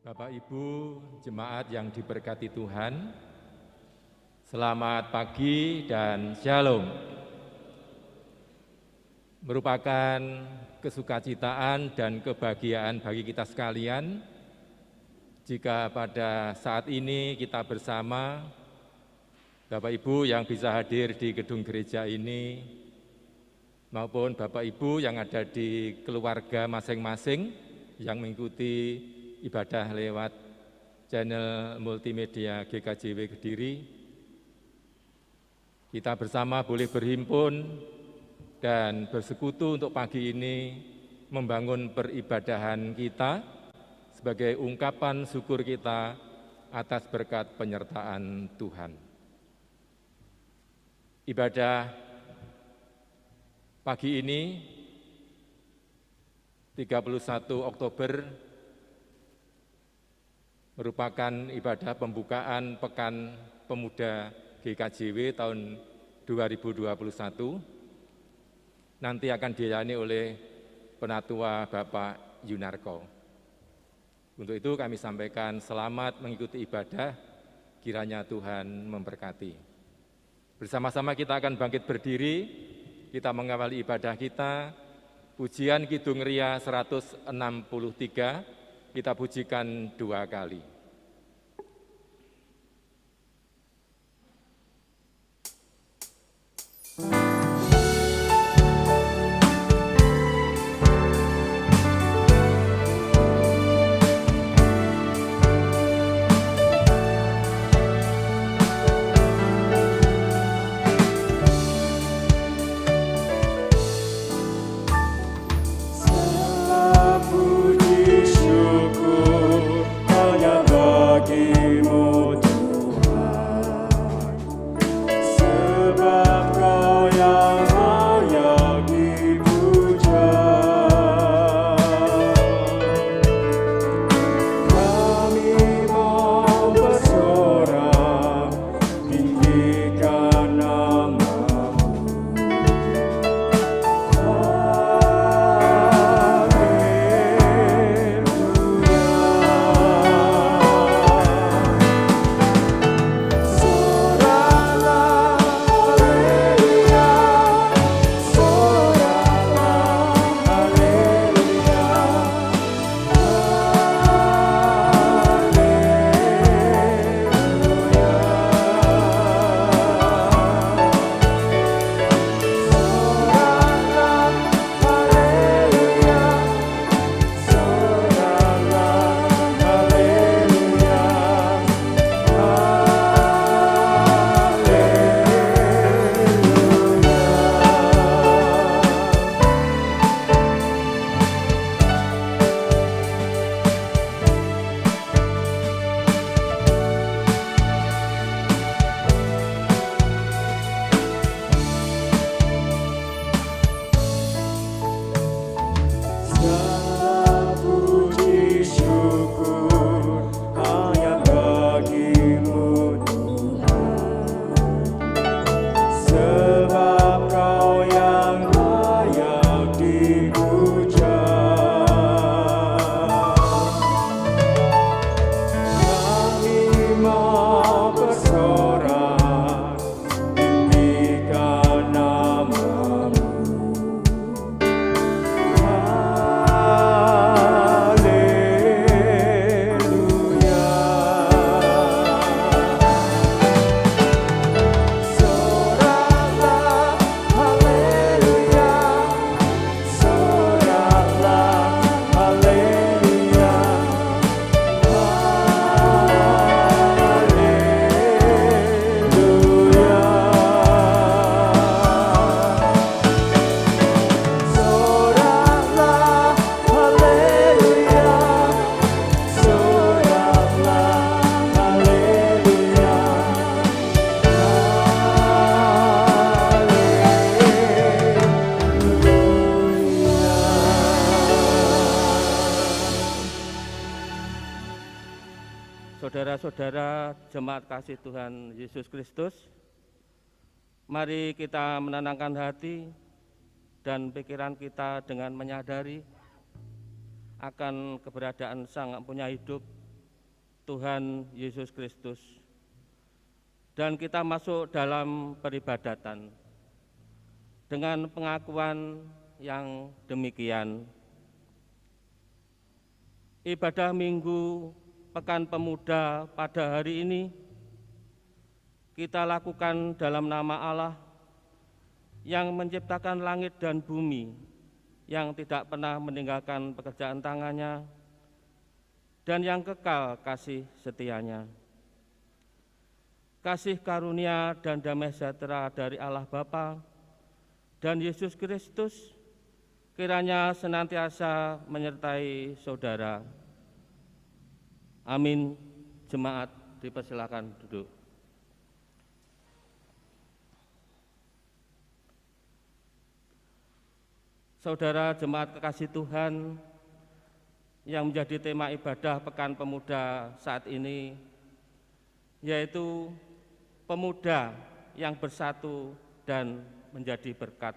Bapak Ibu jemaat yang diberkati Tuhan, selamat pagi dan shalom. Merupakan kesukacitaan dan kebahagiaan bagi kita sekalian jika pada saat ini kita bersama Bapak Ibu yang bisa hadir di gedung gereja ini maupun Bapak Ibu yang ada di keluarga masing-masing yang mengikuti ibadah lewat channel multimedia GKJW Kediri. Kita bersama boleh berhimpun dan bersekutu untuk pagi ini membangun peribadahan kita sebagai ungkapan syukur kita atas berkat penyertaan Tuhan. Ibadah pagi ini 31 Oktober merupakan ibadah pembukaan Pekan Pemuda GKJW tahun 2021. Nanti akan dilayani oleh Penatua Bapak Yunarko. Untuk itu kami sampaikan selamat mengikuti ibadah, kiranya Tuhan memberkati. Bersama-sama kita akan bangkit berdiri, kita mengawali ibadah kita, pujian Kidung Ria 163, kita pujikan 2 kali. Saudara-saudara jemaat kasih Tuhan Yesus Kristus, mari kita menenangkan hati dan pikiran kita dengan menyadari akan keberadaan Sang Empunya Hidup Tuhan Yesus Kristus. Dan kita masuk dalam peribadatan dengan pengakuan yang demikian. Ibadah Minggu Pekan Pemuda pada hari ini kita lakukan dalam nama Allah yang menciptakan langit dan bumi, yang tidak pernah meninggalkan pekerjaan tangannya, dan yang kekal kasih setianya. Kasih karunia dan damai sejahtera dari Allah Bapa dan Yesus Kristus kiranya senantiasa menyertai saudara. Amin. Jemaat dipersilakan duduk. Saudara jemaat kekasih Tuhan, yang menjadi tema ibadah Pekan Pemuda saat ini yaitu pemuda yang bersatu dan menjadi berkat.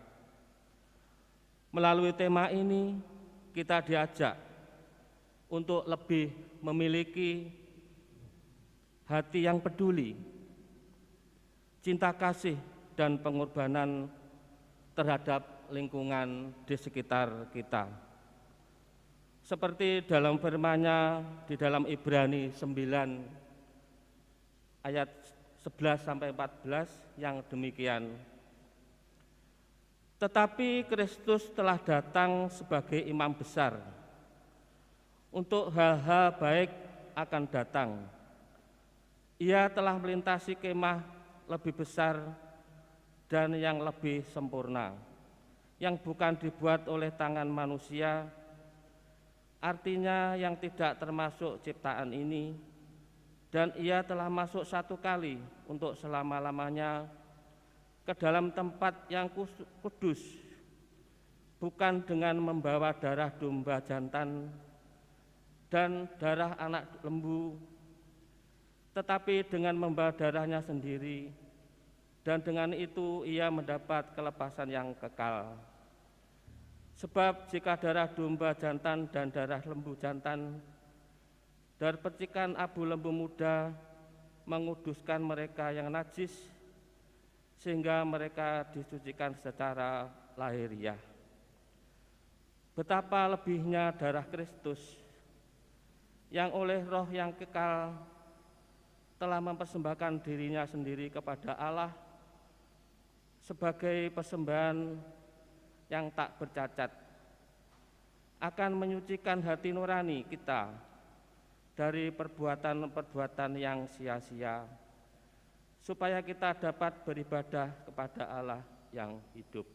Melalui tema ini kita diajak untuk lebih memiliki hati yang peduli, cinta kasih dan pengorbanan terhadap lingkungan di sekitar kita. Seperti dalam firman-Nya di dalam Ibrani 9 ayat 11 sampai 14 yang demikian. Tetapi Kristus telah datang sebagai imam besar untuk hal-hal baik akan datang. Ia telah melintasi kemah lebih besar dan yang lebih sempurna, yang bukan dibuat oleh tangan manusia, artinya yang tidak termasuk ciptaan ini, dan ia telah masuk satu kali untuk selama-lamanya ke dalam tempat yang kudus, bukan dengan membawa darah domba jantan dan darah anak lembu, tetapi dengan membawa darahnya sendiri, dan dengan itu ia mendapat kelepasan yang kekal. Sebab jika darah domba jantan dan darah lembu jantan dari percikan abu lembu muda menguduskan mereka yang najis, sehingga mereka disucikan secara lahiriah, betapa lebihnya darah Kristus yang oleh Roh yang kekal telah mempersembahkan dirinya sendiri kepada Allah sebagai persembahan yang tak bercacat, akan menyucikan hati nurani kita dari perbuatan-perbuatan yang sia-sia, supaya kita dapat beribadah kepada Allah yang hidup.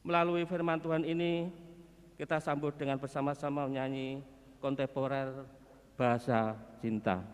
Melalui firman Tuhan ini, kita sambut dengan bersama-sama menyanyi kontemporer Bahasa Cinta.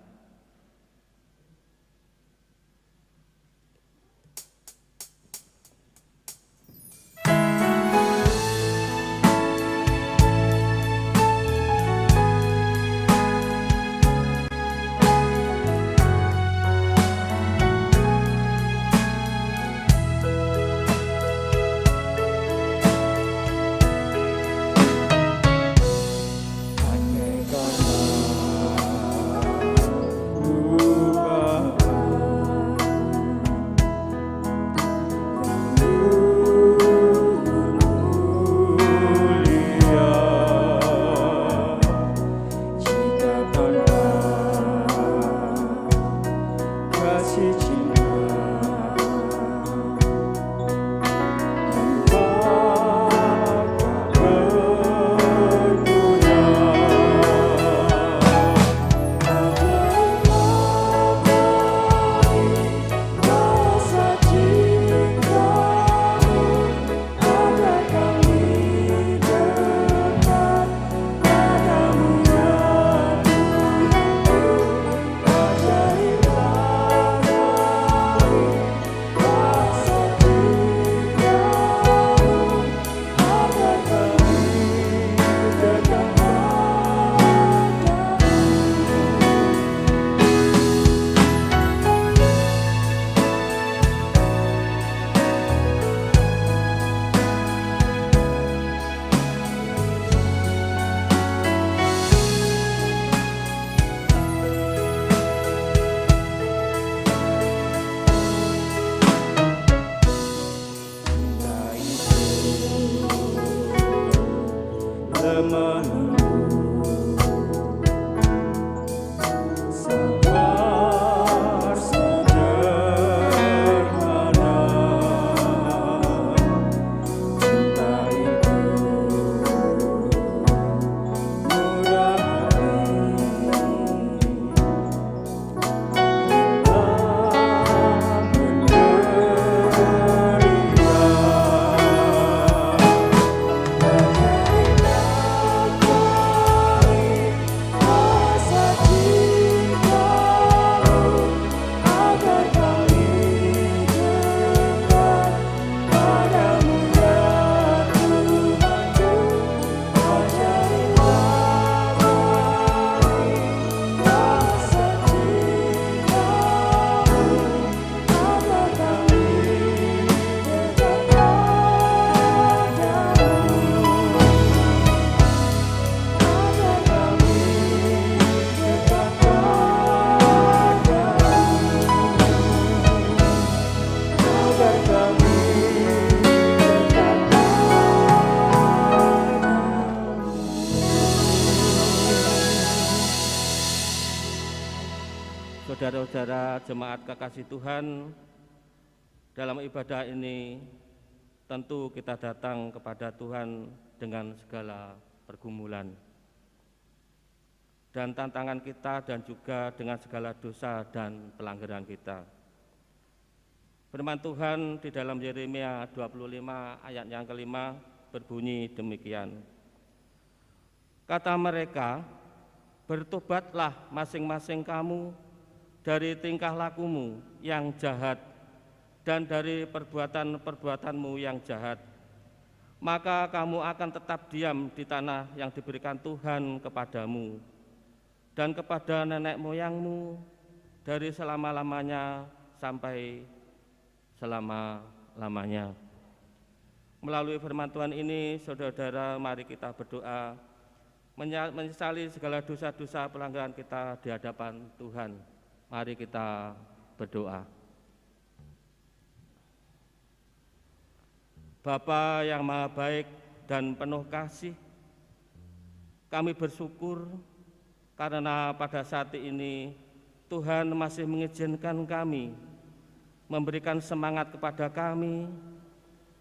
Saudara-saudara jemaat kekasih Tuhan, dalam ibadah ini tentu kita datang kepada Tuhan dengan segala pergumulan dan tantangan kita, dan juga dengan segala dosa dan pelanggaran kita. Firman Tuhan di dalam Yeremia 25 ayat yang kelima berbunyi demikian. Kata mereka, bertobatlah masing-masing kamu dari tingkah lakumu yang jahat dan dari perbuatan-perbuatanmu yang jahat, maka kamu akan tetap diam di tanah yang diberikan Tuhan kepadamu dan kepada nenek moyangmu dari selama-lamanya sampai selama-lamanya. Melalui firman Tuhan ini, saudara-saudara, mari kita berdoa menyesali segala dosa-dosa pelanggaran kita di hadapan Tuhan. Mari kita berdoa. Bapa yang Maha Baik dan penuh kasih, kami bersyukur karena pada saat ini Tuhan masih mengizinkan kami, memberikan semangat kepada kami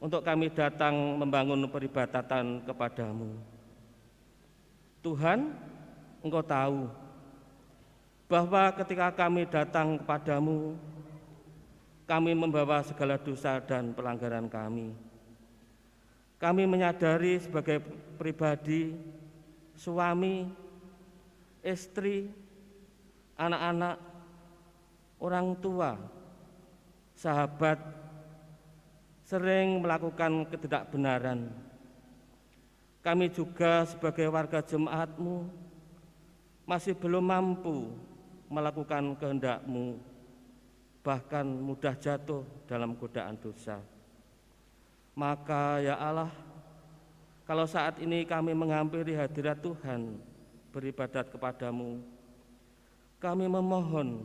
untuk kami datang membangun peribadatan kepadamu. Tuhan, Engkau tahu bahwa ketika kami datang kepadamu, kami membawa segala dosa dan pelanggaran kami. Kami menyadari sebagai pribadi, suami, istri, anak-anak, orang tua, sahabat, sering melakukan ketidakbenaran. Kami juga sebagai warga jemaat-Mu masih belum mampu melakukan kehendak-Mu, bahkan mudah jatuh dalam godaan dosa. Maka ya Allah, kalau saat ini kami menghampiri hadirat Tuhan, beribadat kepadamu, kami memohon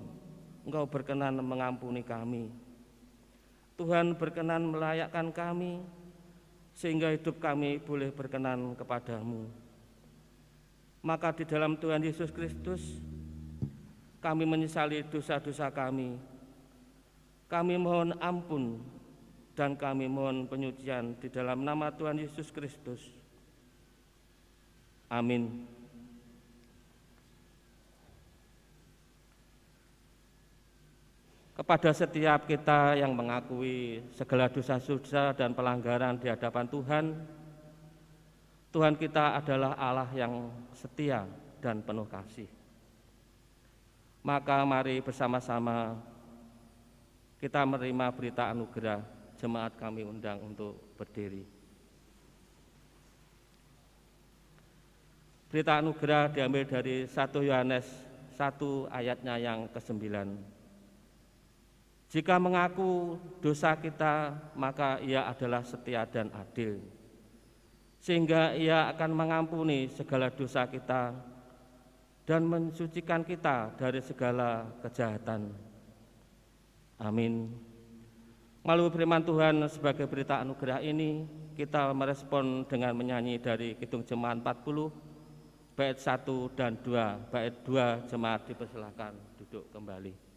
Engkau berkenan mengampuni kami. Tuhan berkenan melayakkan kami, sehingga hidup kami boleh berkenan kepadamu. Maka di dalam Tuhan Yesus Kristus, kami menyesali dosa-dosa kami. Kami mohon ampun dan kami mohon penyucian di dalam nama Tuhan Yesus Kristus. Amin. Kepada setiap kita yang mengakui segala dosa-dosa dan pelanggaran di hadapan Tuhan, Tuhan kita adalah Allah yang setia dan penuh kasih. Maka mari bersama-sama kita menerima berita anugerah. Jemaat kami undang untuk berdiri. Berita anugerah diambil dari 1 Yohanes 1 ayatnya yang ke-9. Jika mengaku dosa kita, maka Ia adalah setia dan adil, sehingga Ia akan mengampuni segala dosa kita dan mensucikan kita dari segala kejahatan. Amin. Melalui firman Tuhan sebagai berita anugerah ini, kita merespon dengan menyanyi dari Kidung Jemaat 40, bait 1 dan 2. Bait 2 jemaat dipersilakan duduk kembali.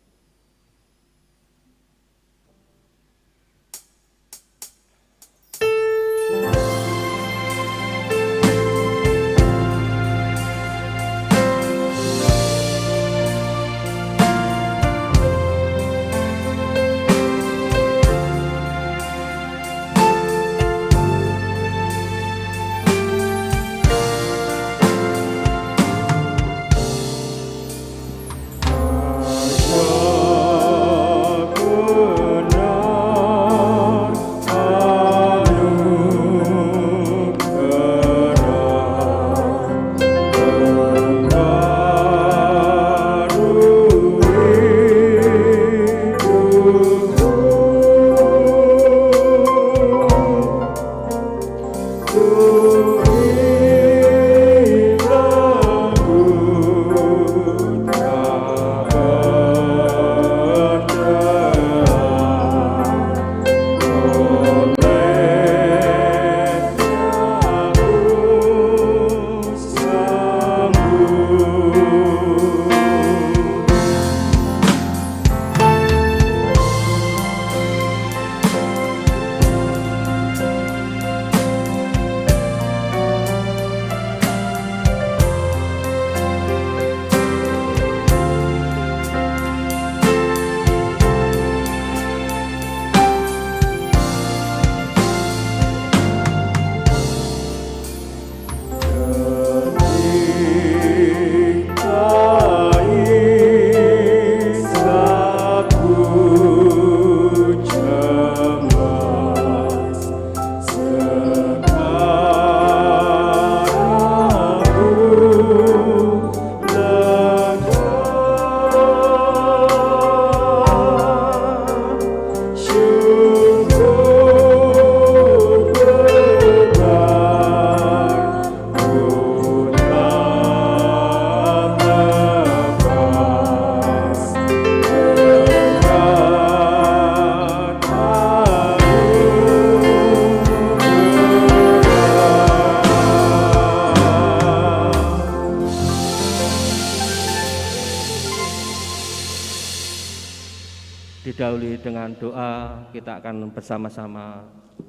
Didahului dengan doa, kita akan bersama-sama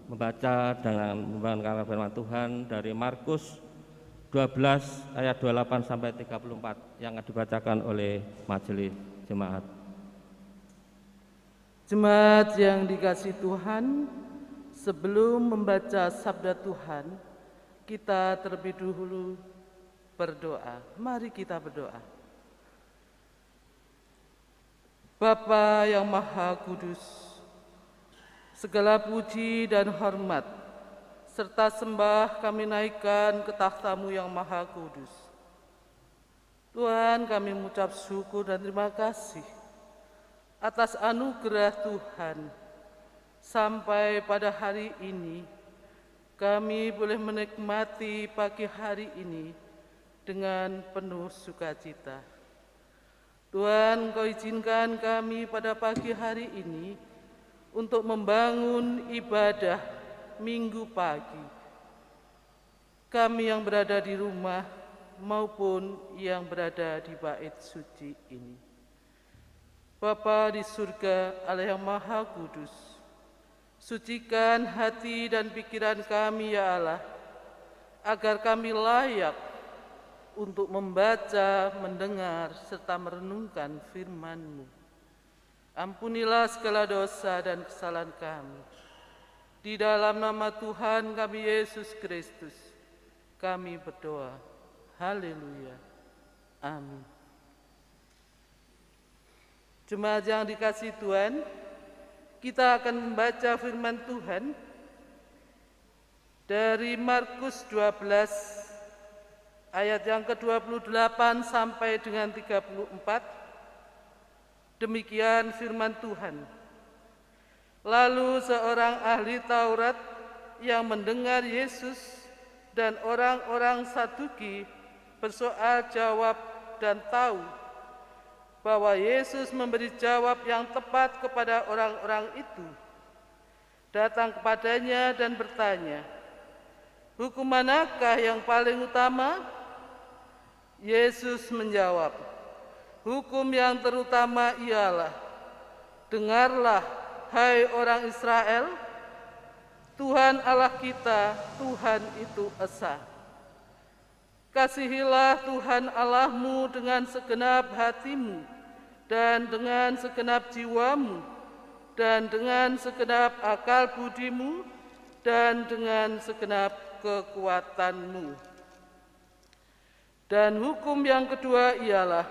membaca dengan membacakan firman Tuhan dari Markus 12 ayat 28 sampai 34 yang dibacakan oleh majelis jemaat. Jemaat yang dikasihi Tuhan, sebelum membaca sabda Tuhan, kita terlebih dahulu berdoa. Mari kita berdoa. Bapa yang Maha Kudus, segala puji dan hormat serta sembah kami naikkan ke takhta-Mu yang Maha Kudus. Tuhan, kami mengucap syukur dan terima kasih atas anugerah Tuhan. Sampai pada hari ini, kami boleh menikmati pagi hari ini dengan penuh sukacita. Tuhan, Engkau izinkan kami pada pagi hari ini untuk membangun ibadah minggu pagi. Kami yang berada di rumah maupun yang berada di bait suci ini. Bapa di surga, Allah yang Maha Kudus, sucikan hati dan pikiran kami ya Allah, agar kami layak untuk membaca, mendengar, serta merenungkan firman-Mu. Ampunilah segala dosa dan kesalahan kami. Di dalam nama Tuhan kami Yesus Kristus, kami berdoa. Haleluya. Amin. Jemaat yang dikasihi Tuhan, kita akan membaca firman Tuhan dari Markus 12 ayat yang ke-28 sampai dengan 34. Demikian firman Tuhan. Lalu seorang ahli Taurat yang mendengar Yesus dan orang-orang Saduki bersoal jawab dan tahu bahwa Yesus memberi jawab yang tepat kepada orang-orang itu, datang kepadanya dan bertanya, Hukum manakah yang paling utama? Yesus menjawab, hukum yang terutama ialah, dengarlah, hai orang Israel, Tuhan Allah kita, Tuhan itu esa. Kasihilah Tuhan Allahmu dengan segenap hatimu, dan dengan segenap jiwamu, dan dengan segenap akal budimu, dan dengan segenap kekuatanmu. Dan hukum yang kedua ialah,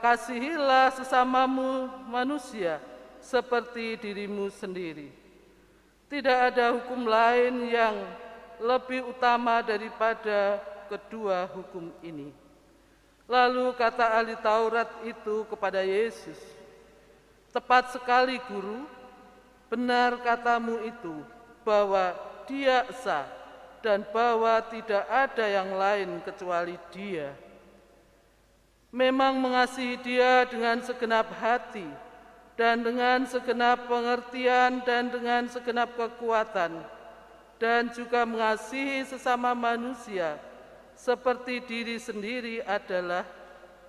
kasihilah sesamamu manusia seperti dirimu sendiri. Tidak ada hukum lain yang lebih utama daripada kedua hukum ini. Lalu kata ahli Taurat itu kepada Yesus, tepat sekali guru, benar katamu itu, bahwa Dia esa dan bahwa tidak ada yang lain kecuali Dia. Memang mengasihi Dia dengan segenap hati dan dengan segenap pengertian dan dengan segenap kekuatan, dan juga mengasihi sesama manusia seperti diri sendiri adalah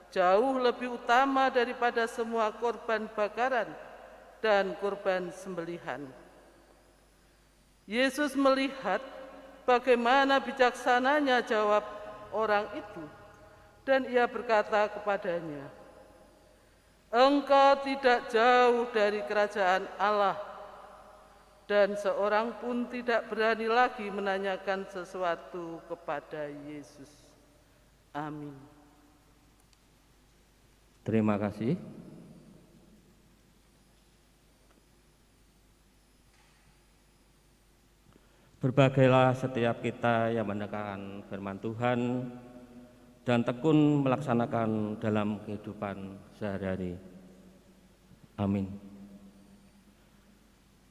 jauh lebih utama daripada semua korban bakaran dan korban sembelihan. Yesus melihat bagaimana bijaksananya jawab orang itu, dan ia berkata kepadanya, engkau tidak jauh dari kerajaan Allah, dan seorang pun tidak berani lagi menanyakan sesuatu kepada Yesus. Amin. Terima kasih. Berbagailah setiap kita yang mendengarkan firman Tuhan dan tekun melaksanakan dalam kehidupan sehari-hari. Amin.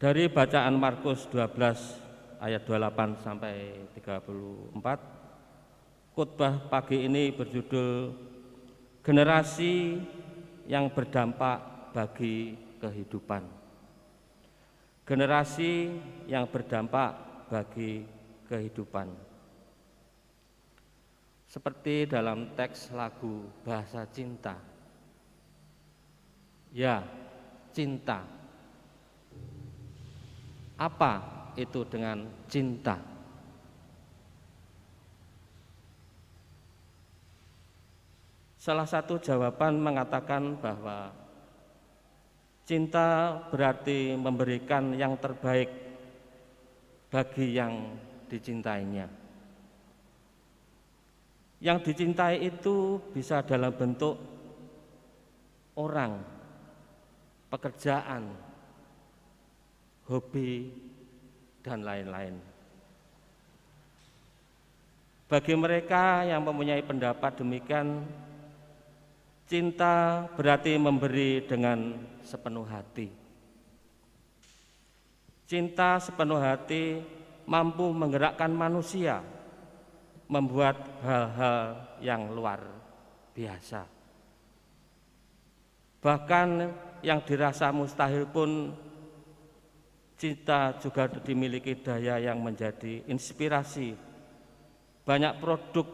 Dari bacaan Markus 12 ayat 28 sampai 34, khotbah pagi ini berjudul Generasi yang berdampak bagi kehidupan. Generasi yang berdampak bagi kehidupan. Seperti dalam teks lagu Bahasa Cinta. Ya, cinta. Apa itu dengan cinta? Salah satu jawaban mengatakan bahwa cinta berarti memberikan yang terbaik bagi yang dicintainya. Yang dicintai itu bisa dalam bentuk orang, pekerjaan, hobi, dan lain-lain. Bagi mereka yang mempunyai pendapat demikian, cinta berarti memberi dengan sepenuh hati. Cinta sepenuh hati mampu menggerakkan manusia, membuat hal-hal yang luar biasa. Bahkan yang dirasa mustahil pun, cinta juga dimiliki daya yang menjadi inspirasi banyak produk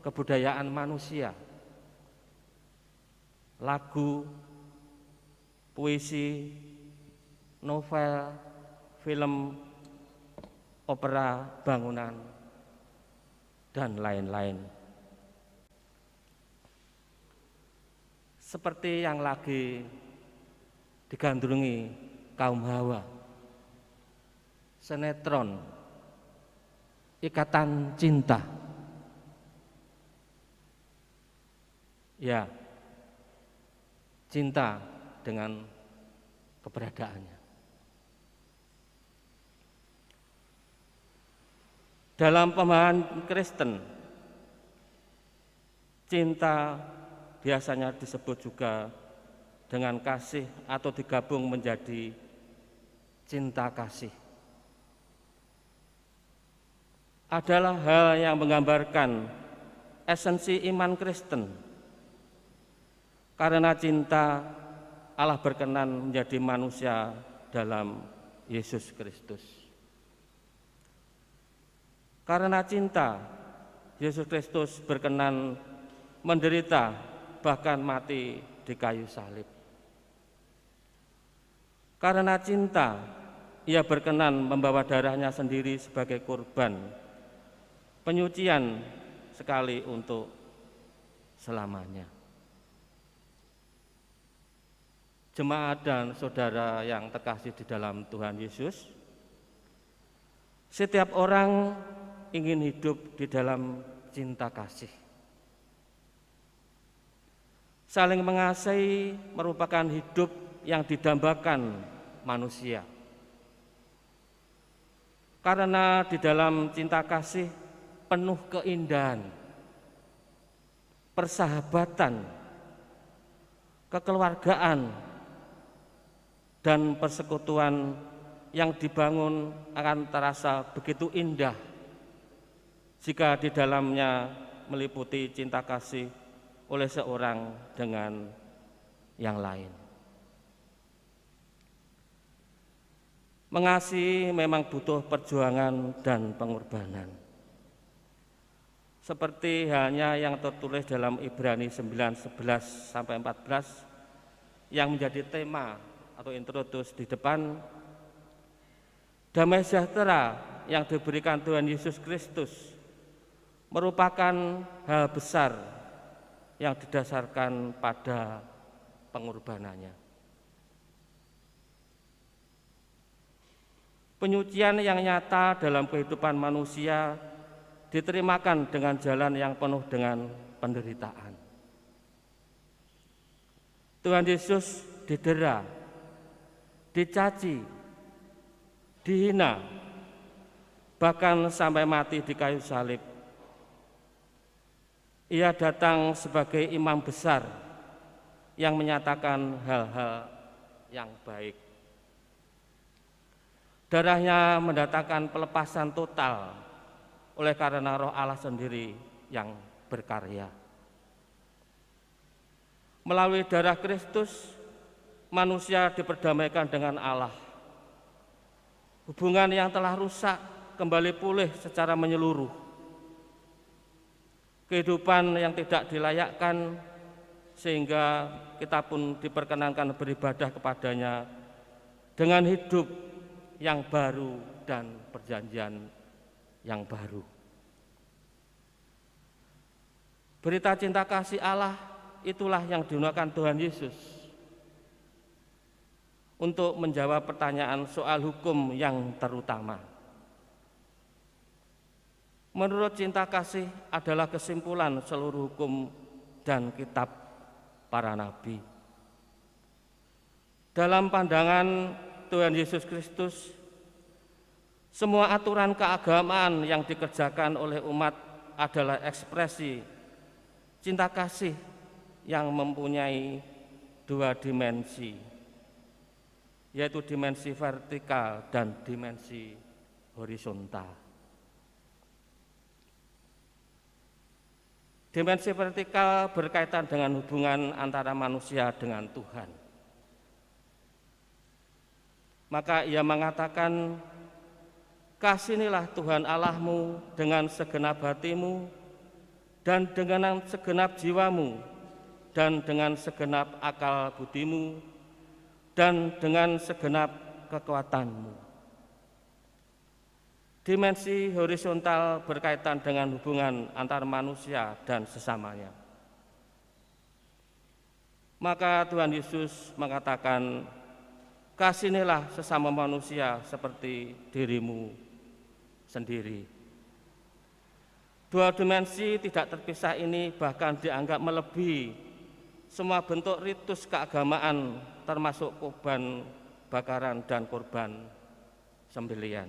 kebudayaan manusia. Lagu, puisi, novel, film, opera, bangunan, dan lain-lain. Seperti yang lagi digandrungi kaum Hawa, sinetron Ikatan Cinta. Ya, cinta dengan keberadaannya. Dalam pemahaman Kristen, cinta biasanya disebut juga dengan kasih atau digabung menjadi cinta kasih. Adalah hal yang menggambarkan esensi iman Kristen. Karena cinta, Allah berkenan menjadi manusia dalam Yesus Kristus. Karena cinta, Yesus Kristus berkenan menderita bahkan mati di kayu salib. Karena cinta, Ia berkenan membawa darahnya sendiri sebagai kurban penyucian sekali untuk selamanya. Jemaat dan saudara yang terkasih di dalam Tuhan Yesus, setiap orang ingin hidup di dalam cinta kasih. Saling mengasihi merupakan hidup yang didambakan manusia. Karena di dalam cinta kasih penuh keindahan, persahabatan, kekeluargaan, dan persekutuan yang dibangun akan terasa begitu indah jika di dalamnya meliputi cinta kasih oleh seorang dengan yang lain. Mengasihi memang butuh perjuangan dan pengorbanan. Seperti halnya yang tertulis dalam Ibrani 9:11-14 yang menjadi tema atau introduce di depan, damai sejahtera yang diberikan Tuhan Yesus Kristus merupakan hal besar yang didasarkan pada pengorbanannya. Penyucian yang nyata dalam kehidupan manusia diterimakan dengan jalan yang penuh dengan penderitaan. Tuhan Yesus didera, dicaci, dihina, bahkan sampai mati di kayu salib. Ia datang sebagai imam besar yang menyatakan hal-hal yang baik. Darahnya mendatangkan pelepasan total oleh karena Roh Allah sendiri yang berkarya. Melalui darah Kristus, manusia diperdamaikan dengan Allah. Hubungan yang telah rusak kembali pulih secara menyeluruh. Kehidupan yang tidak dilayakkan sehingga kita pun diperkenankan beribadah kepadanya dengan hidup yang baru dan perjanjian yang baru. Berita cinta kasih Allah itulah yang digunakan Tuhan Yesus untuk menjawab pertanyaan soal hukum yang terutama. Menurut cinta kasih adalah kesimpulan seluruh hukum dan kitab para nabi. Dalam pandangan Tuhan Yesus Kristus, semua aturan keagamaan yang dikerjakan oleh umat adalah ekspresi cinta kasih yang mempunyai dua dimensi, yaitu dimensi vertikal dan dimensi horizontal. Dimensi vertikal berkaitan dengan hubungan antara manusia dengan Tuhan. Maka ia mengatakan, kasihnilah Tuhan Allahmu dengan segenap hatimu dan dengan segenap jiwamu dan dengan segenap akal budimu dan dengan segenap kekuatanmu. Dimensi horizontal berkaitan dengan hubungan antar manusia dan sesamanya. Maka Tuhan Yesus mengatakan, kasihnilah sesama manusia seperti dirimu sendiri. Dua dimensi tidak terpisah ini bahkan dianggap melebihi semua bentuk ritus keagamaan termasuk korban bakaran dan korban sembelian.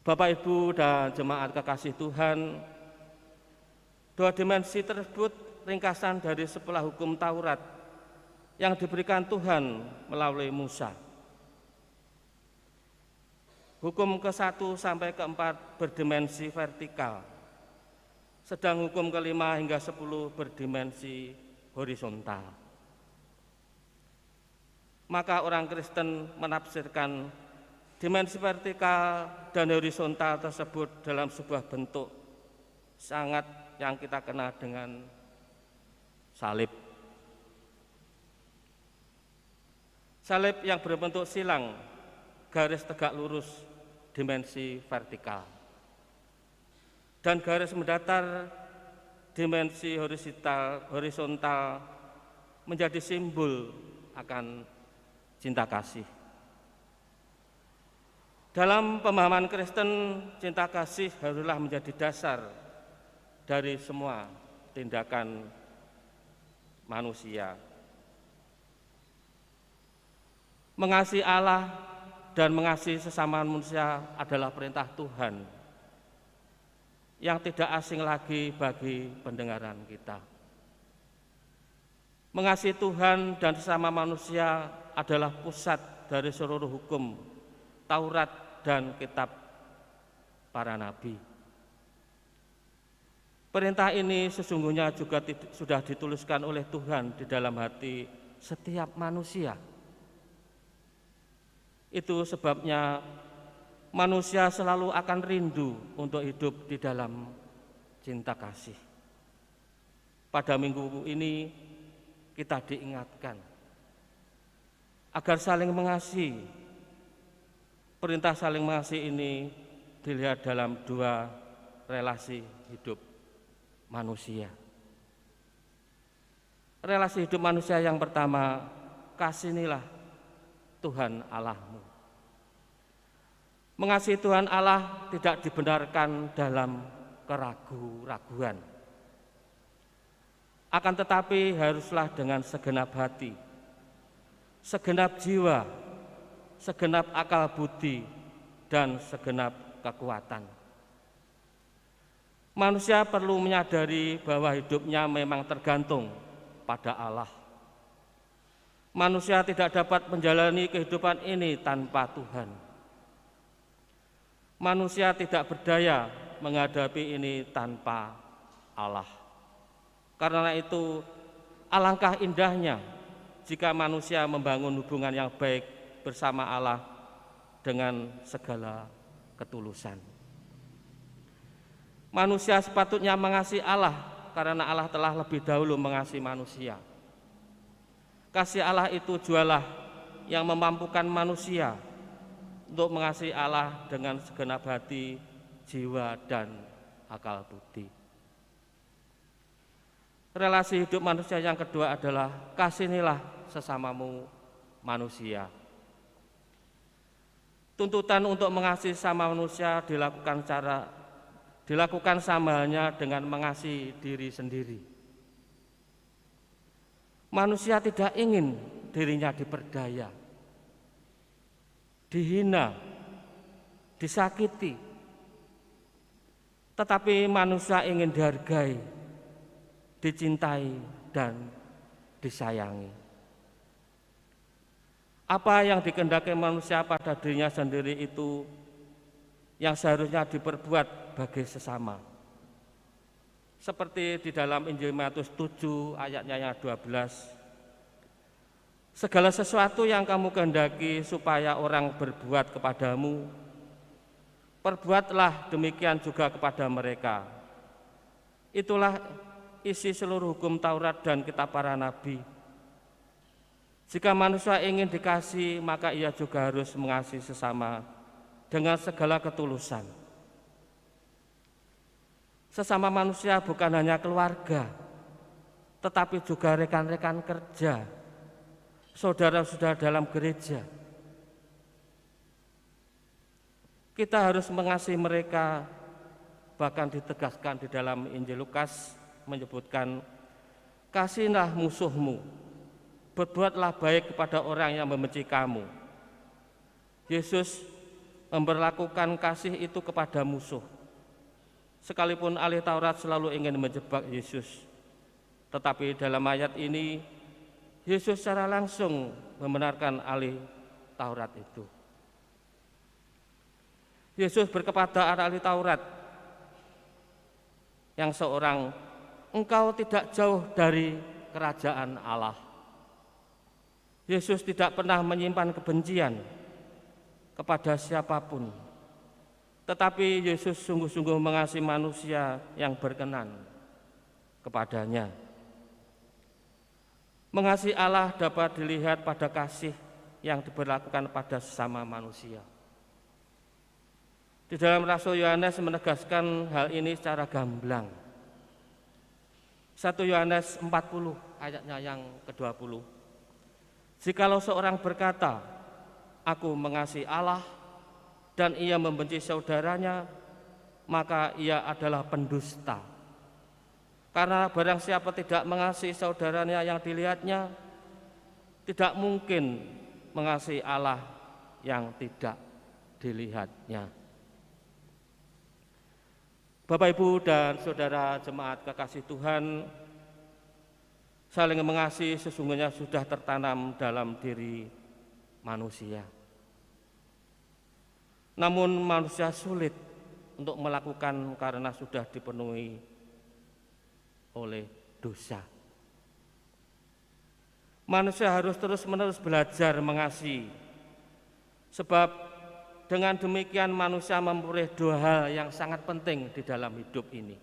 Bapak, Ibu, dan jemaat kekasih Tuhan, dua dimensi tersebut ringkasan dari sebuah hukum Taurat yang diberikan Tuhan melalui Musa. Hukum ke-1 sampai ke-4 berdimensi vertikal, sedang hukum ke-5 hingga 10 berdimensi horizontal. Maka orang Kristen menafsirkan Dimensi vertikal dan horizontal tersebut dalam sebuah bentuk sangat yang kita kenal dengan salib. Salib yang berbentuk silang, garis tegak lurus, dimensi vertikal. Dan garis mendatar, dimensi horizontal menjadi simbol akan cinta kasih. Dalam pemahaman Kristen, cinta kasih haruslah menjadi dasar dari semua tindakan manusia. Mengasihi Allah dan mengasihi sesama manusia adalah perintah Tuhan yang tidak asing lagi bagi pendengaran kita. Mengasihi Tuhan dan sesama manusia adalah pusat dari seluruh hukum, Taurat dan kitab para nabi. Perintah ini sesungguhnya juga sudah dituliskan oleh Tuhan di dalam hati setiap manusia. Itu sebabnya manusia selalu akan rindu untuk hidup di dalam cinta kasih. Pada minggu ini kita diingatkan agar saling mengasihi. Perintah saling mengasihi ini dilihat dalam dua relasi hidup manusia. Relasi hidup manusia yang pertama, kasihanilah Tuhan Allahmu. Mengasihi Tuhan Allah tidak dibenarkan dalam keraguan-raguan. Akan tetapi haruslah dengan segenap hati, segenap jiwa, segenap akal budi, dan segenap kekuatan. Manusia perlu menyadari bahwa hidupnya memang tergantung pada Allah. Manusia tidak dapat menjalani kehidupan ini tanpa Tuhan. Manusia tidak berdaya menghadapi ini tanpa Allah. Karena itu, alangkah indahnya jika manusia membangun hubungan yang baik bersama Allah dengan segala ketulusan. Manusia sepatutnya mengasihi Allah karena Allah telah lebih dahulu mengasihi manusia. Kasih Allah itu jualah yang memampukan manusia untuk mengasihi Allah dengan segenap hati, jiwa, dan akal budi. Relasi hidup manusia yang kedua adalah kasihanilah sesamamu manusia. Tuntutan untuk mengasihi sama manusia dilakukan sama halnya dengan mengasihi diri sendiri. Manusia tidak ingin dirinya diperdaya, dihina, disakiti. Tetapi manusia ingin dihargai, dicintai, dan disayangi. Apa yang dikehendaki manusia pada dirinya sendiri itu yang seharusnya diperbuat bagi sesama. Seperti di dalam Injil Matius 7 ayatnya yang 12. Segala sesuatu yang kamu kehendaki supaya orang berbuat kepadamu, perbuatlah demikian juga kepada mereka. Itulah isi seluruh hukum Taurat dan kitab para nabi. Jika manusia ingin dikasihi, maka ia juga harus mengasihi sesama dengan segala ketulusan. Sesama manusia bukan hanya keluarga, tetapi juga rekan-rekan kerja, saudara-saudara dalam gereja. Kita harus mengasihi mereka, bahkan ditegaskan di dalam Injil Lukas menyebutkan, kasihilah musuhmu, berbuatlah baik kepada orang yang membenci kamu. Yesus memperlakukan kasih itu kepada musuh. Sekalipun ahli Taurat selalu ingin menjebak Yesus, tetapi dalam ayat ini Yesus secara langsung membenarkan ahli Taurat itu. Yesus berkepada ahli Taurat yang seorang, engkau tidak jauh dari kerajaan Allah. Yesus tidak pernah menyimpan kebencian, kepada siapapun, tetapi Yesus sungguh-sungguh mengasihi manusia yang berkenan kepadanya. Mengasihi Allah dapat dilihat pada kasih yang diberlakukan pada sesama manusia. Di dalam Rasul Yohanes menegaskan hal ini secara gamblang. 1 Yohanes 40 ayatnya yang ke-20. Jikalau seorang berkata, aku mengasihi Allah, dan ia membenci saudaranya, maka ia adalah pendusta. Karena barang siapa tidak mengasihi saudaranya yang dilihatnya, tidak mungkin mengasihi Allah yang tidak dilihatnya. Bapak, Ibu, dan saudara jemaat kekasih Tuhan, saling mengasihi sesungguhnya sudah tertanam dalam diri manusia. Namun manusia sulit untuk melakukan karena sudah dipenuhi oleh dosa. Manusia harus terus-menerus belajar mengasihi, sebab dengan demikian manusia memperoleh dua hal yang sangat penting di dalam hidup ini.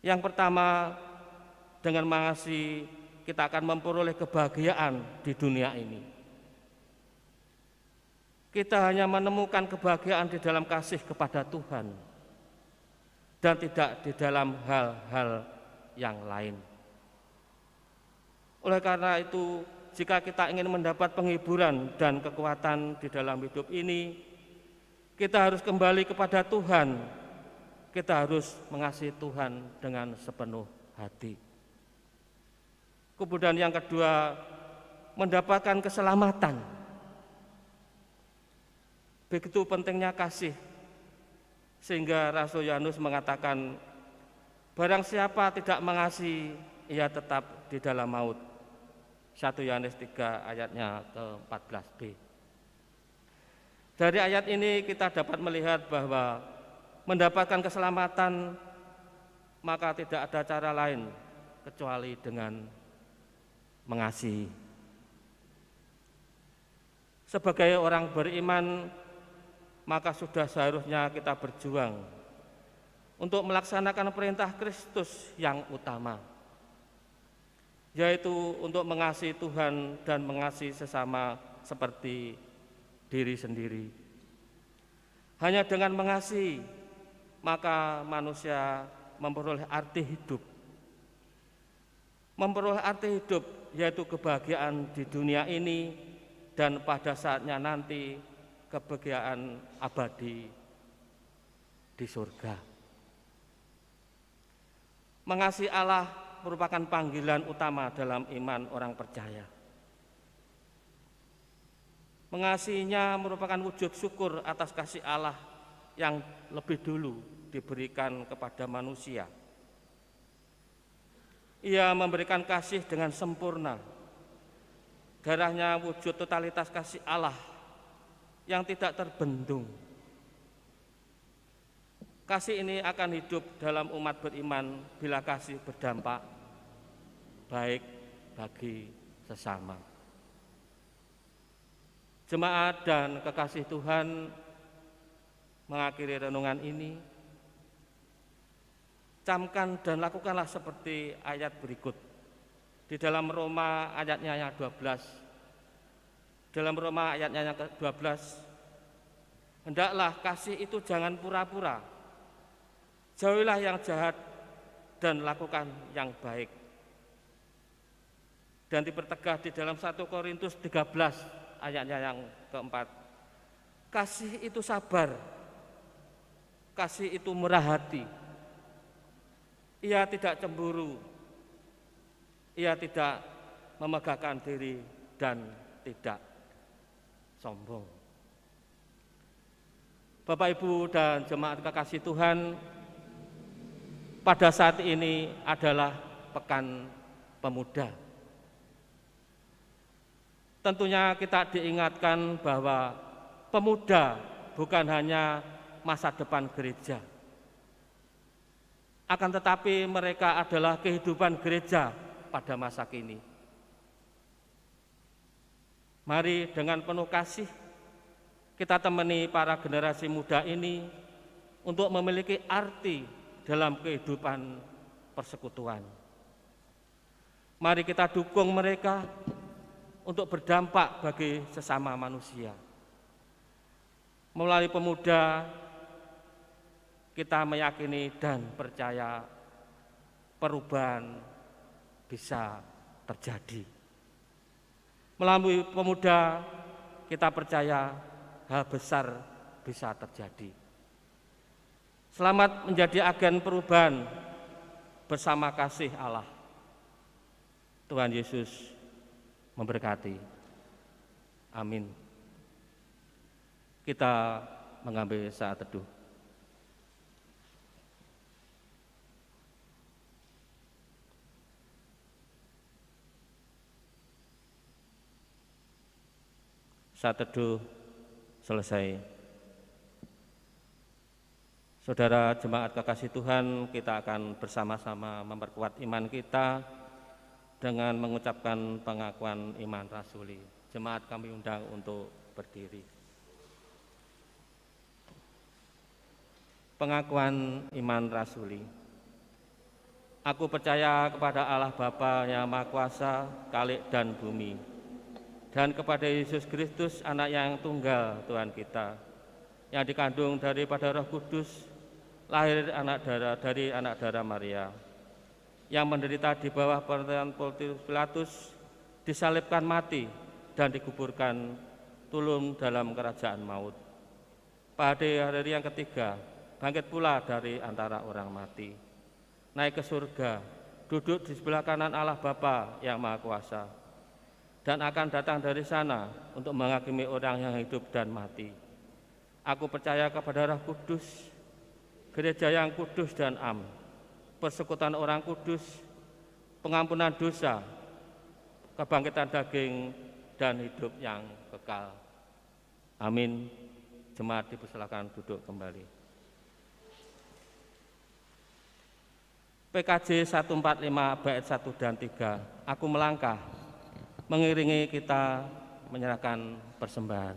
Yang pertama, dengan mengasihi kita akan memperoleh kebahagiaan di dunia ini. Kita hanya menemukan kebahagiaan di dalam kasih kepada Tuhan dan tidak di dalam hal-hal yang lain. Oleh karena itu, jika kita ingin mendapat penghiburan dan kekuatan di dalam hidup ini, kita harus kembali kepada Tuhan. Kita harus mengasihi Tuhan dengan sepenuh hati. Kemudian yang kedua, mendapatkan keselamatan. Begitu pentingnya kasih, sehingga Rasul Yohanes mengatakan, barang siapa tidak mengasihi, ia tetap di dalam maut. 1 Yohanes 3 ayatnya ke-14b. Dari ayat ini kita dapat melihat bahwa mendapatkan keselamatan maka tidak ada cara lain kecuali dengan mengasihi. Sebagai orang beriman maka sudah seharusnya kita berjuang untuk melaksanakan perintah Kristus yang utama, yaitu untuk mengasihi Tuhan dan mengasihi sesama seperti diri sendiri. Hanya dengan mengasihi, maka manusia memperoleh arti hidup. Memperoleh arti hidup, yaitu kebahagiaan di dunia ini dan pada saatnya nanti kebahagiaan abadi di surga. Mengasihi Allah merupakan panggilan utama dalam iman orang percaya. Mengasihinya merupakan wujud syukur atas kasih Allah yang lebih dulu diberikan kepada manusia. Ia memberikan kasih dengan sempurna. Darahnya wujud totalitas kasih Allah yang tidak terbendung. Kasih ini akan hidup dalam umat beriman bila kasih berdampak baik bagi sesama. Jemaat dan kekasih Tuhan, mengakhiri renungan ini, camkan dan lakukanlah seperti ayat berikut. Di dalam Roma ayatnya yang 12, dalam Roma ayatnya yang ke-12, hendaklah kasih itu jangan pura-pura. Jauhilah yang jahat dan lakukan yang baik. Dan dipertegas di dalam 1 Korintus 13 ayatnya yang keempat. Kasih itu sabar, kasih itu murah hati. Ia tidak cemburu, ia tidak memegahkan diri dan tidak sombong. Bapak, Ibu, dan jemaat kekasih Tuhan, pada saat ini adalah Pekan Pemuda. Tentunya kita diingatkan bahwa pemuda bukan hanya masa depan gereja, akan tetapi mereka adalah kehidupan gereja pada masa kini. Mari dengan penuh kasih kita temani para generasi muda ini untuk memiliki arti dalam kehidupan persekutuan. Mari kita dukung mereka untuk berdampak bagi sesama manusia. Melalui pemuda, kita meyakini dan percaya perubahan bisa terjadi. Melalui pemuda, kita percaya hal besar bisa terjadi. Selamat menjadi agen perubahan bersama kasih Allah. Tuhan Yesus memberkati. Amin. Kita mengambil saat teduh. Saat teduh selesai. Saudara jemaat kekasih Tuhan, kita akan bersama-sama memperkuat iman kita dengan mengucapkan pengakuan iman rasuli. Jemaat kami undang untuk berdiri. Pengakuan iman rasuli. Aku percaya kepada Allah Bapa yang Maha Kuasa, Khalik dan bumi, dan kepada Yesus Kristus, anak yang tunggal Tuhan kita, yang dikandung daripada Roh Kudus, lahir dari anak darah Maria, yang menderita di bawah pemerintahan Pontius Pilatus, disalibkan mati dan dikuburkan turun dalam kerajaan maut. Pada hari yang ketiga, bangkit pula dari antara orang mati, naik ke surga, duduk di sebelah kanan Allah Bapa yang Maha Kuasa, dan akan datang dari sana untuk menghakimi orang yang hidup dan mati. Aku percaya kepada Roh Kudus, gereja yang kudus dan am, persekutuan orang kudus, pengampunan dosa, kebangkitan daging, dan hidup yang kekal. Amin. Jemaat dipersilakan duduk kembali. PKJ 145 bait 1 dan 3. Aku melangkah, mengiringi kita menyerahkan persembahan.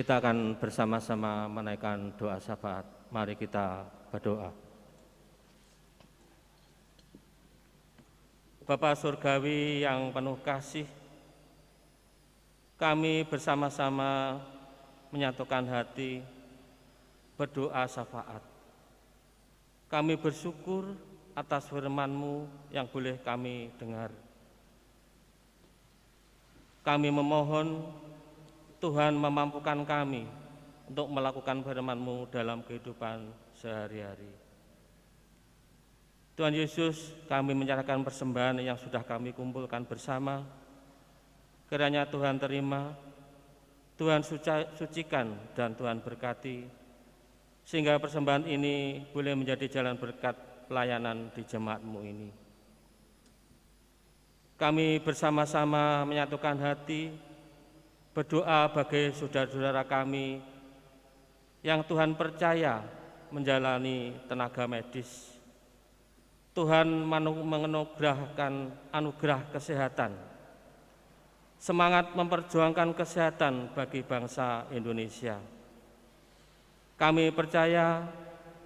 Kita akan bersama-sama menaikkan doa syafaat. Mari kita berdoa. Bapa Surgawi yang penuh kasih, kami bersama-sama menyatukan hati berdoa syafaat. Kami bersyukur atas firman-Mu yang boleh kami dengar. Kami memohon Tuhan memampukan kami untuk melakukan firman-Mu dalam kehidupan sehari-hari. Tuhan Yesus, kami menyerahkan persembahan yang sudah kami kumpulkan bersama. Kiranya Tuhan terima, Tuhan sucikan, dan Tuhan berkati, sehingga persembahan ini boleh menjadi jalan berkat pelayanan di jemaat-Mu ini. Kami bersama-sama menyatukan hati, berdoa bagi saudara-saudara kami yang Tuhan percaya menjalani tenaga medis. Tuhan menganugerahkan anugerah kesehatan, semangat memperjuangkan kesehatan bagi bangsa Indonesia. Kami percaya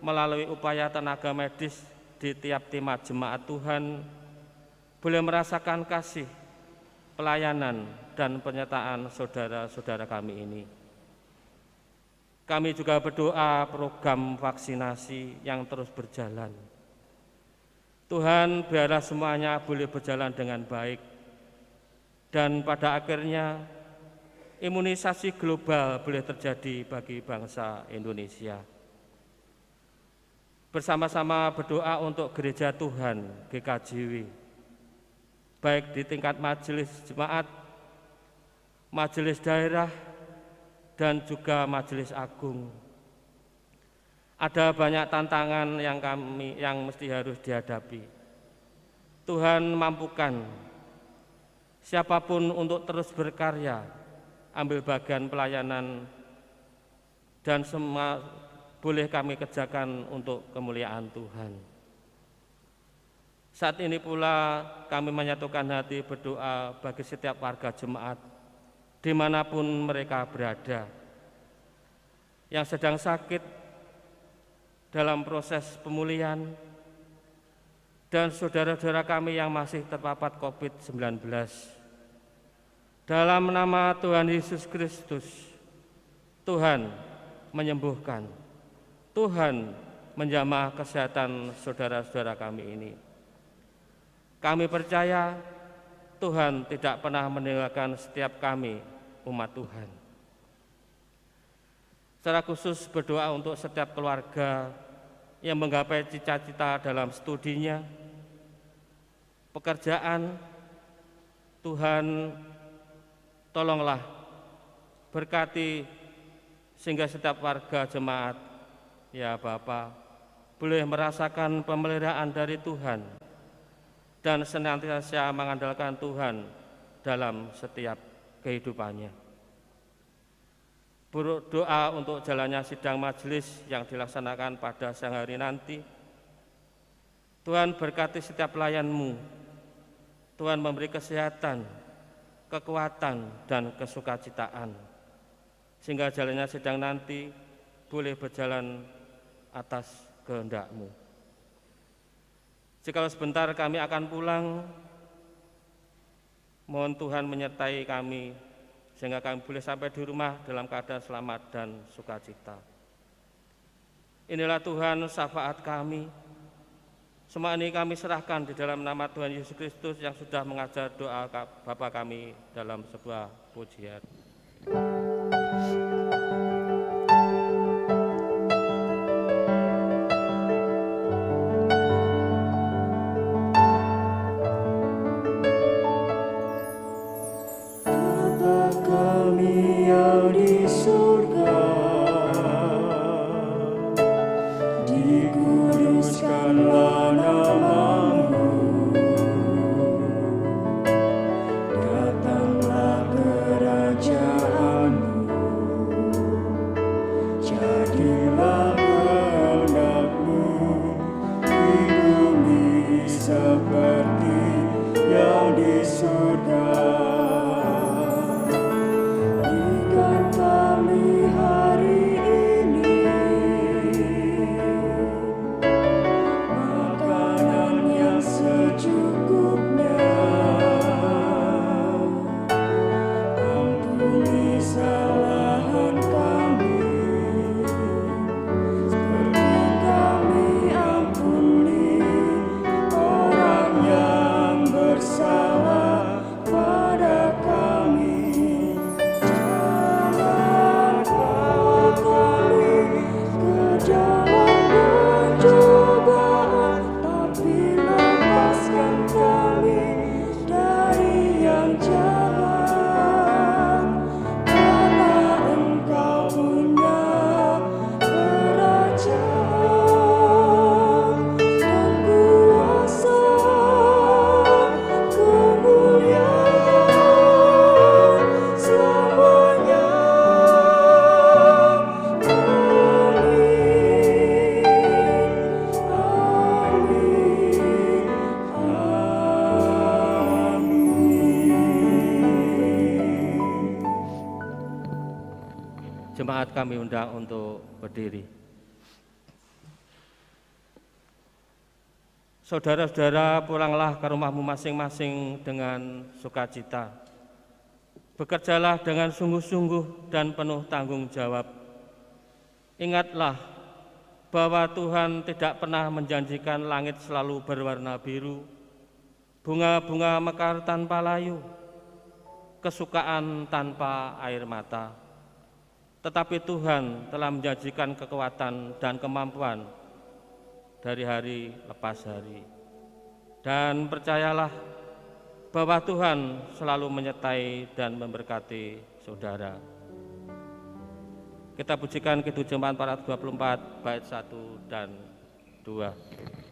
melalui upaya tenaga medis di tiap jemaat Tuhan boleh merasakan kasih, pelayanan, dan penyertaan saudara-saudara kami ini. Kami juga berdoa program vaksinasi yang terus berjalan. Tuhan, biarlah semuanya boleh berjalan dengan baik, dan pada akhirnya imunisasi global boleh terjadi bagi bangsa Indonesia. Bersama-sama berdoa untuk gereja Tuhan GKJW, baik di tingkat majelis jemaat, majelis daerah, dan juga majelis agung. Ada banyak tantangan yang mesti harus dihadapi. Tuhan mampukan siapapun untuk terus berkarya, ambil bagian pelayanan, dan semua boleh kami kerjakan untuk kemuliaan Tuhan. Saat ini pula kami menyatukan hati berdoa bagi setiap warga jemaat dimanapun mereka berada, yang sedang sakit dalam proses pemulihan, dan saudara-saudara kami yang masih terpapar COVID-19. Dalam nama Tuhan Yesus Kristus, Tuhan menyembuhkan, Tuhan menjamah kesehatan saudara-saudara kami ini. Kami percaya Tuhan tidak pernah meninggalkan setiap kami, umat Tuhan. Secara khusus berdoa untuk setiap keluarga yang menggapai cita-cita dalam studinya, pekerjaan. Tuhan, tolonglah berkati sehingga setiap warga jemaat, ya Bapa, boleh merasakan pemeliharaan dari Tuhan dan senantiasa mengandalkan Tuhan dalam setiap kehidupannya. Berdoa untuk jalannya sidang majelis yang dilaksanakan pada siang hari nanti. Tuhan berkati setiap pelayan-Mu. Tuhan memberi kesehatan, kekuatan, dan kesukacitaan, sehingga jalannya sidang nanti boleh berjalan atas kehendak-Mu. Jikalau sebentar kami akan pulang, mohon Tuhan menyertai kami sehingga kami boleh sampai di rumah dalam keadaan selamat dan sukacita. Inilah Tuhan syafaat kami. Semua ini kami serahkan di dalam nama Tuhan Yesus Kristus yang sudah mengajar doa Bapa kami dalam sebuah pujian. Berikan kami jemaat kami undang untuk berdiri. Saudara-saudara, pulanglah ke rumahmu masing-masing dengan sukacita. Bekerjalah dengan sungguh-sungguh dan penuh tanggung jawab. Ingatlah bahwa Tuhan tidak pernah menjanjikan langit selalu berwarna biru, bunga-bunga mekar tanpa layu, kesukaan tanpa air mata. Tetapi Tuhan telah menjanjikan kekuatan dan kemampuan dari hari lepas hari. Dan percayalah bahwa Tuhan selalu menyertai dan memberkati saudara. Kita pujikan Kidung Jemaat 424 bait 1 dan 2.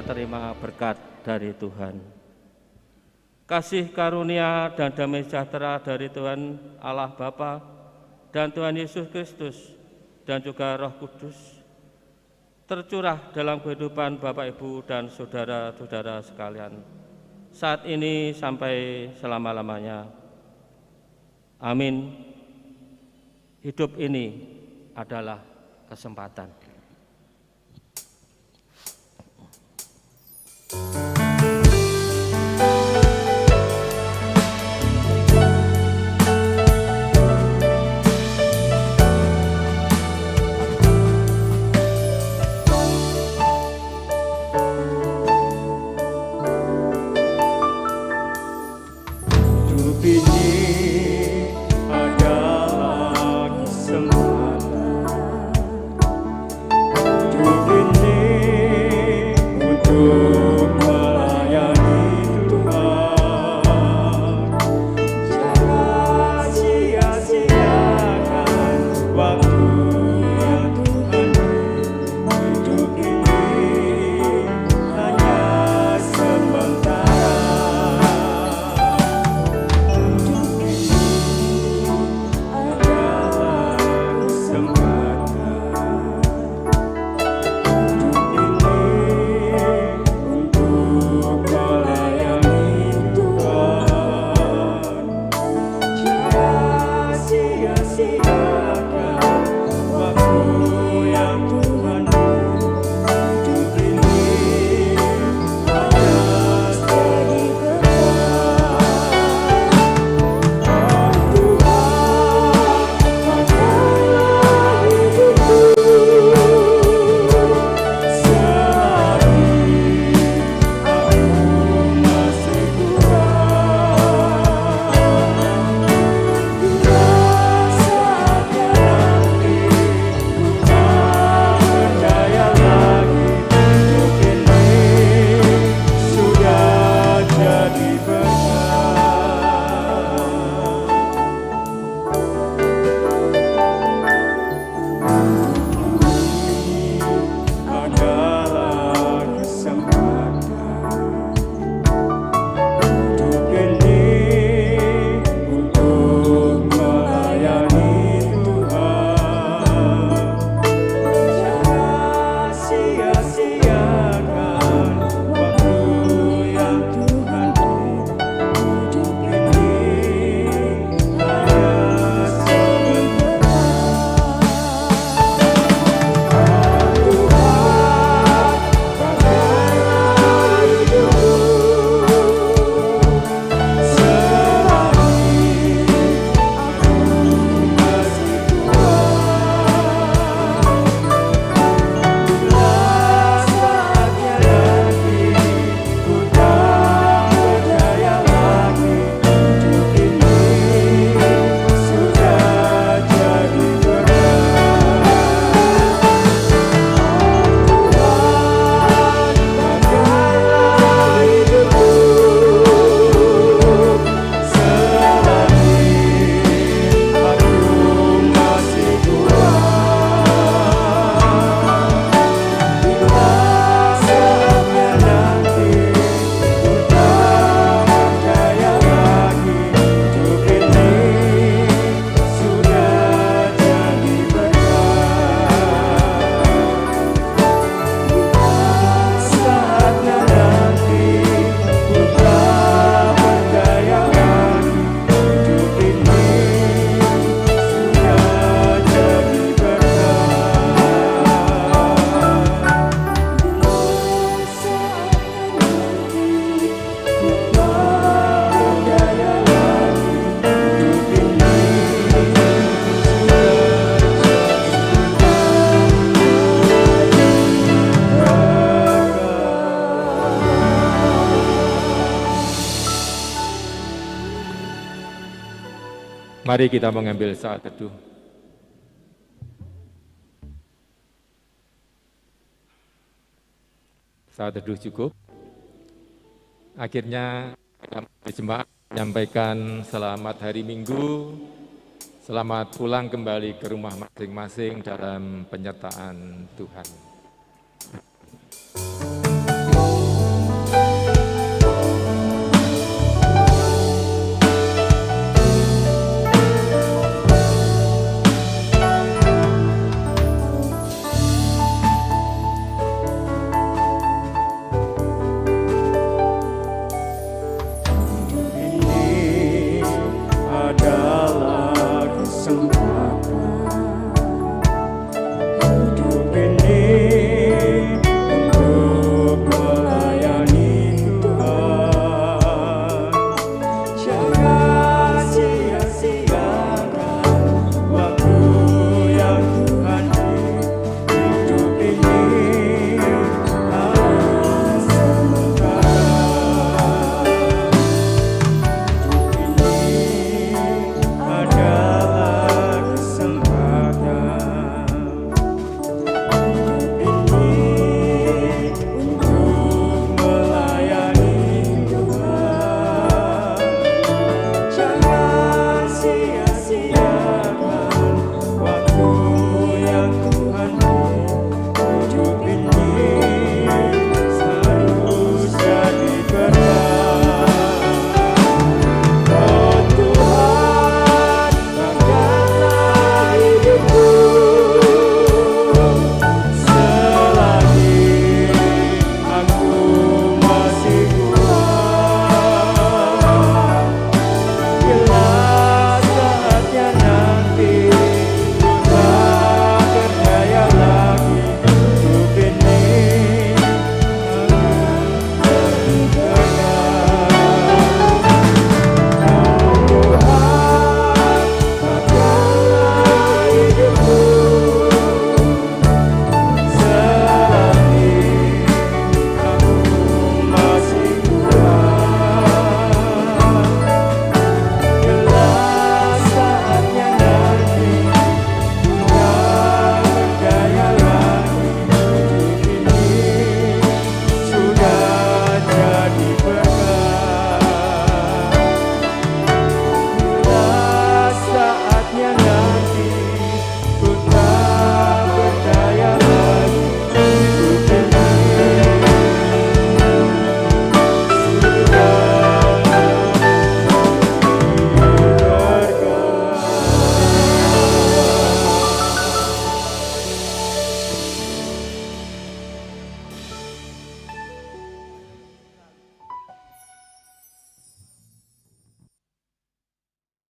Terima berkat dari Tuhan. Kasih karunia dan damai sejahtera dari Tuhan Allah Bapa dan Tuhan Yesus Kristus dan juga Roh Kudus tercurah dalam kehidupan Bapak, Ibu, dan saudara-saudara sekalian saat ini sampai selama-lamanya. Amin. Hidup ini adalah kesempatan. Mari kita mengambil saat teduh. Saat teduh cukup. Akhirnya jemaat menyampaikan selamat hari Minggu, selamat pulang kembali ke rumah masing-masing dalam penyertaan Tuhan.